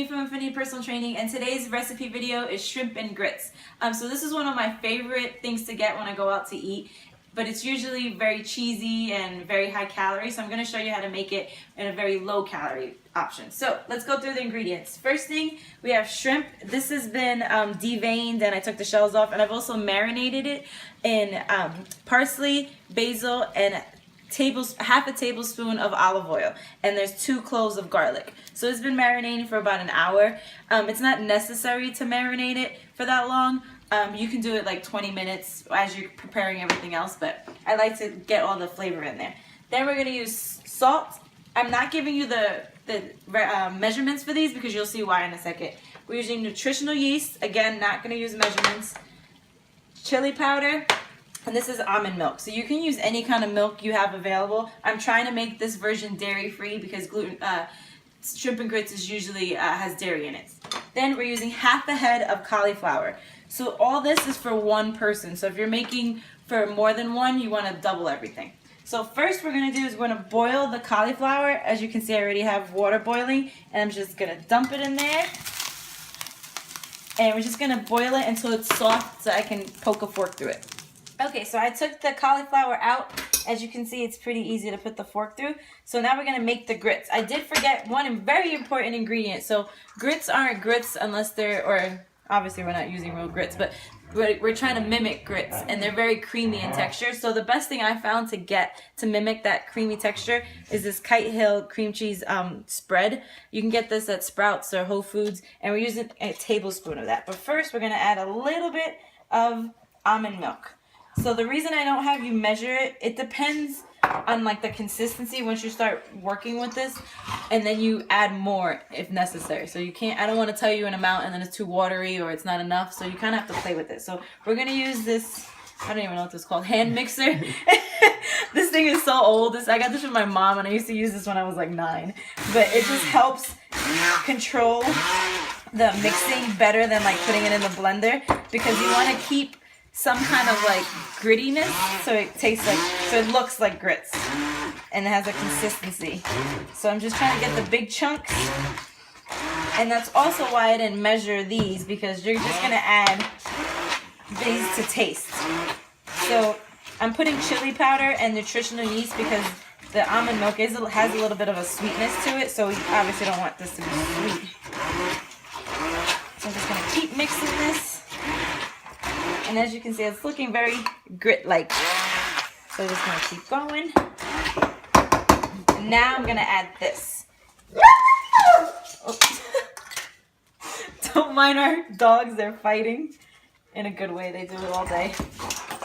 from Infinity Personal Training, and today's recipe video is shrimp and grits. So this is one of my favorite things to get when I go out to eat, but it's usually very cheesy and very high calorie, so I'm going to show you how to make it in a very low calorie option. So let's go through the ingredients. First thing, we have shrimp. This has been deveined and I took the shells off, and I've also marinated it in parsley, basil, and half a tablespoon of olive oil, and there's 2 cloves of garlic. So it's been marinating for about an hour. It's not necessary to marinate it for that long. You can do it like 20 minutes as you're preparing everything else, but I like to get all the flavor in there. Then we're going to use salt. I'm not giving you the measurements for these because you'll see why in a second. We're using nutritional yeast. Again, not going to use measurements. Chili powder. And this is almond milk. So you can use any kind of milk you have available. I'm trying to make this version dairy-free because shrimp and grits is usually has dairy in it. Then we're using half a head of cauliflower. So all this is for one person. So if you're making for more than one, you want to double everything. So first we're going to do is we're going to boil the cauliflower. As you can see, I already have water boiling, and I'm just going to dump it in there. And we're just going to boil it until it's soft so I can poke a fork through it. Okay, so I took the cauliflower out. As you can see, it's pretty easy to put the fork through. So now we're going to make the grits. I did forget one very important ingredient. So grits aren't grits unless they're, or obviously we're not using real grits, but we're trying to mimic grits, and they're very creamy in texture. So the best thing I found to mimic that creamy texture is this Kite Hill cream cheese spread. You can get this at Sprouts or Whole Foods, and we're using a tablespoon of that. But first we're going to add a little bit of almond milk. So the reason I don't have you measure it, it depends on like the consistency once you start working with this, and then you add more if necessary. So you can't, I don't want to tell you an amount and then it's too watery or it's not enough, so you kind of have to play with it. So we're going to use this, I don't even know what this is called, hand mixer. This thing is so old. I got this from my mom, and I used to use this when I was like 9. But it just helps control the mixing better than like putting it in the blender, because you want to keep some kind of like grittiness, so it tastes like, so it looks like grits, and it has a consistency. So I'm just trying to get the big chunks, and that's also why I didn't measure these, because you're just gonna add these to taste. So I'm putting chili powder and nutritional yeast because the almond milk has a little bit of a sweetness to it, so we obviously don't want this to be sweet. So I'm just gonna keep mixing this. And as you can see, it's looking very grit-like. So I'm just going to keep going. And now I'm going to add this. Oh. Don't mind our dogs, they're fighting. In a good way, they do it all day.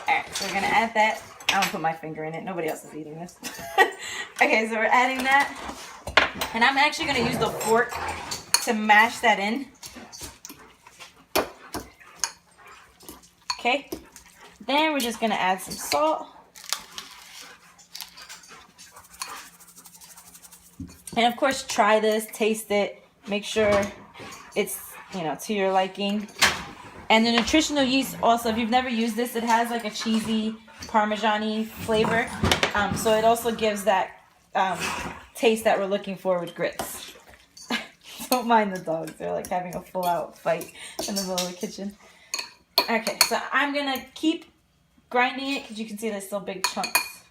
Alright, so we're going to add that. I don't put my finger in it, nobody else is eating this. Okay, so we're adding that. And I'm actually going to use the fork to mash that in. Okay, then we're just going to add some salt. And of course, try this, taste it, make sure it's, to your liking. And the nutritional yeast also, if you've never used this, it has like a cheesy, parmesan-y flavor. So it also gives that taste that we're looking for with grits. Don't mind the dogs, they're like having a full-out fight in the middle of the kitchen. Okay, so I'm going to keep grinding it because you can see there's still big chunks.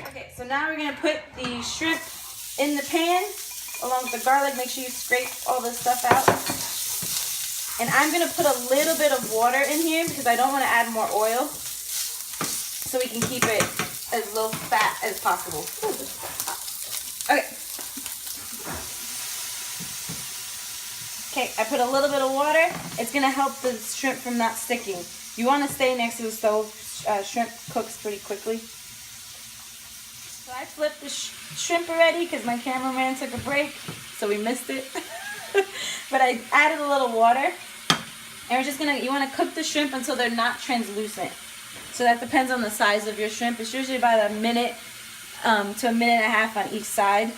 Okay, so now we're going to put the shrimp in the pan along with the garlic. Make sure you scrape all this stuff out. And I'm going to put a little bit of water in here because I don't want to add more oil, so we can keep it as low fat as possible. Okay. Okay, I put a little bit of water. It's going to help the shrimp from not sticking. You want to stay next to the stove. Shrimp cooks pretty quickly. So I flipped the shrimp already because my cameraman took a break, so we missed it. But I added a little water. And we're just going to, you want to cook the shrimp until they're not translucent. So that depends on the size of your shrimp. It's usually about a minute to a minute and a half on each side.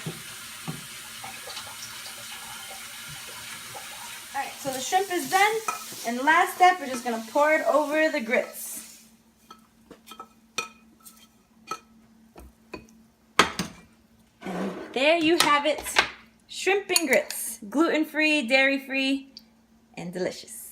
Alright, so the shrimp is done, and last step, we're just going to pour it over the grits. there you have it. Shrimp and grits. Gluten-free, dairy-free, and delicious.